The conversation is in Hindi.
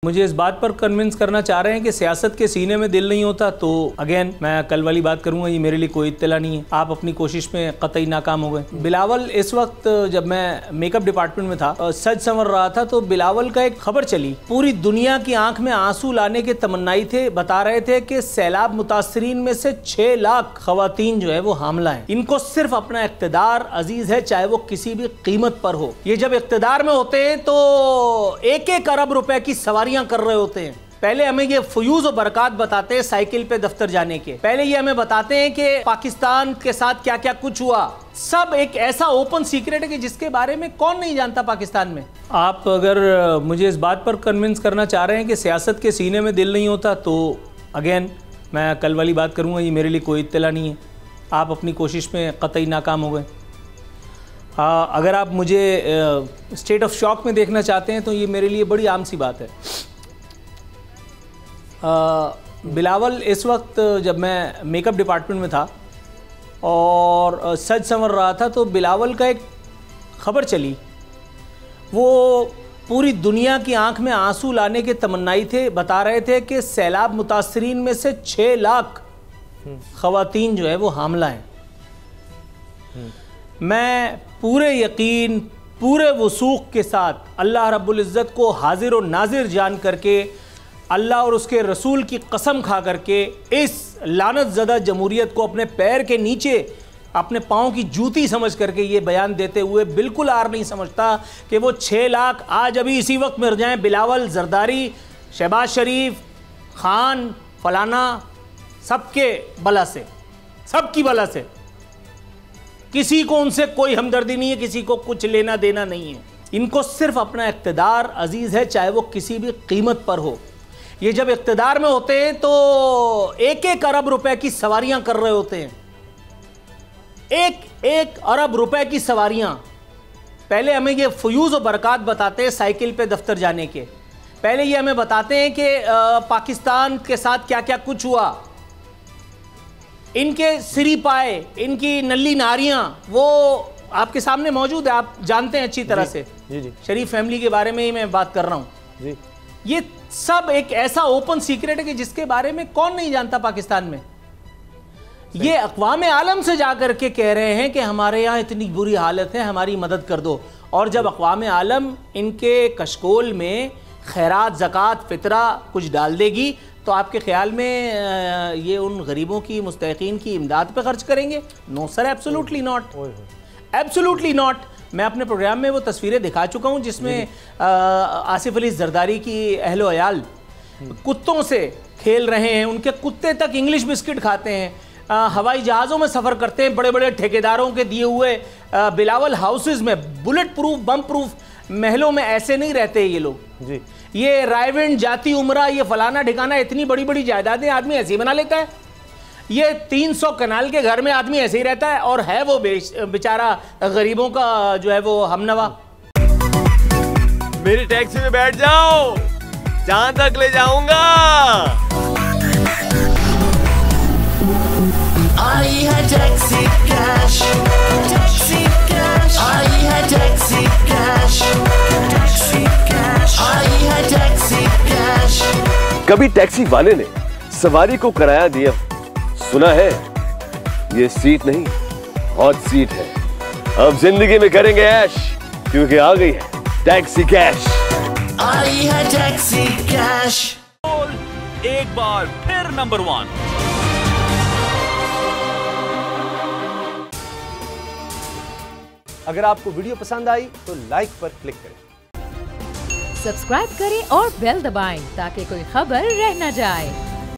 मुझे इस बात पर कन्विंस करना चाह रहे हैं कि सियासत के सीने में दिल नहीं होता, तो अगेन मैं कल वाली बात करूंगा, ये मेरे लिए कोई इत्तला नहीं है। आप अपनी कोशिश में कतई नाकाम हो गए। बिलावल इस वक्त जब मैं मेकअप डिपार्टमेंट में था, सज संवर रहा था, तो बिलावल का एक खबर चली, पूरी दुनिया की आंख में आंसू लाने के तमन्नाई थे। बता रहे थे कि सैलाब मुतासरीन में से 6 लाख खवातीन जो है वो हामला है। इनको सिर्फ अपना इख्तिदार अजीज है, चाहे वो किसी भी कीमत पर हो। ये जब इख्तिदार में होते हैं तो 1-1 अरब रुपए की सवारियां कर रहे होते हैं। पहले हमें ये फयूज और बरकत बताते हैं साइकिल पे दफ्तर जाने के। पहले ये हमें बताते हैं कि पाकिस्तान के साथ क्या क्या कुछ हुआ। सब एक ऐसा ओपन सीक्रेट है कि जिसके बारे में कौन नहीं जानता पाकिस्तान में। आप अगर मुझे इस बात पर कन्विंस करना चाह रहे हैं कि सियासत के सीने में दिल नहीं होता, तो अगेन मैं कल वाली बात करूंगा, ये मेरे लिए कोई इत्तला नहीं है। आप अपनी कोशिश में कतई नाकाम हो गए। अगर आप मुझे स्टेट ऑफ शॉक में देखना चाहते हैं तो ये मेरे लिए बड़ी आम सी बात है। बिलावल इस वक्त जब मैं मेकअप डिपार्टमेंट में था और सज संवर रहा था, तो बिलावल का एक खबर चली, वो पूरी दुनिया की आंख में आंसू लाने के तमन्नाई थे। बता रहे थे कि सैलाब मुतासरीन में से 6 लाख खवातीन जो है वो हामला हैं। मैं पूरे यकीन, पूरे वसूख के साथ अल्लाह रब्बुल इज़्ज़त को हाजिर और नाजिर जान करके, अल्लाह और उसके रसूल की कसम खा करके, इस लानत ज़दा जमहूरियत को अपने पैर के नीचे अपने पाँव की जूती समझ करके ये बयान देते हुए बिल्कुल आर नहीं समझता कि वो 6 लाख आज अभी इसी वक्त मर जाएं। बिलावल, जरदारी, शहबाज शरीफ, खान, फलाना, सबके बला से, सबकी बला से। किसी को उनसे कोई हमदर्दी नहीं है, किसी को कुछ लेना देना नहीं है। इनको सिर्फ अपना इख्तिदार अजीज है, चाहे वो किसी भी कीमत पर हो। ये जब इख्तिदार में होते हैं तो 1-1 अरब रुपए की सवारियां कर रहे होते हैं। 1-1 अरब रुपए की सवारियां। पहले हमें ये फयूज और बरकत बताते हैं साइकिल पे दफ्तर जाने के। पहले ये हमें बताते हैं कि पाकिस्तान के साथ क्या क्या कुछ हुआ। इनके सिरी पाए, इनकी नल्ली नारियां, वो आपके सामने मौजूद है, आप जानते हैं अच्छी तरह से। जी। शरीफ फैमिली के बारे में ही मैं बात कर रहा हूं जी। ये सब एक ऐसा ओपन सीक्रेट है कि जिसके बारे में कौन नहीं जानता पाकिस्तान में। ये अक़वाम आलम से जाकर के कह रहे हैं कि हमारे यहाँ इतनी बुरी हालत है, हमारी मदद कर दो। और जब अक़वाम आलम इनके कशकोल में खैरात, ज़कात, फ़ितरा कुछ डाल देगी, तो आपके ख्याल में ये उन गरीबों की, मुस्तहिकीन की इमदाद पे खर्च करेंगे? No sir, absolutely not, absolutely not. मैं अपने प्रोग्राम में वो तस्वीरें दिखा चुका हूँ जिसमें आसिफ अली जरदारी की अहलो अयाल कुत्तों से खेल रहे हैं। उनके कुत्ते तक इंग्लिश बिस्किट खाते हैं। हवाई जहाज़ों में सफ़र करते हैं, बड़े बड़े ठेकेदारों के दिए हुए बिलावल हाउसेज में, बुलेट प्रूफ, बम प्रूफ महलों में ऐसे नहीं रहते ये लोग जी। ये रायविंड, जाती उमरा, ये फलाना ठिकाना, इतनी बड़ी बड़ी जायदादें आदमी ऐसे ही बना लेता है। ये 300 कनाल के घर में आदमी ऐसे ही रहता है, और है वो बेचारा गरीबों का जो है वो हमनवा। मेरी टैक्सी में बैठ जाओ, जहां तक ले जाऊंगा। आई है टैक्सी कैश, टैक्सी कैश, आई है टैक्सी कैश, टैक्सी कैश, आई है टैक्सी कैश। कभी टैक्सी वाले ने सवारी को किराया दिया, सुना है ये सीट नहीं, हॉट सीट है। अब जिंदगी में करेंगे ऐश, क्योंकि आ गई है टैक्सी कैश। आई है टैक्सी कैश। एक बार फिर नंबर 1। अगर आपको वीडियो पसंद आई तो लाइक पर क्लिक करें, सब्सक्राइब करें और बेल दबाएं ताकि कोई खबर रह न जाए।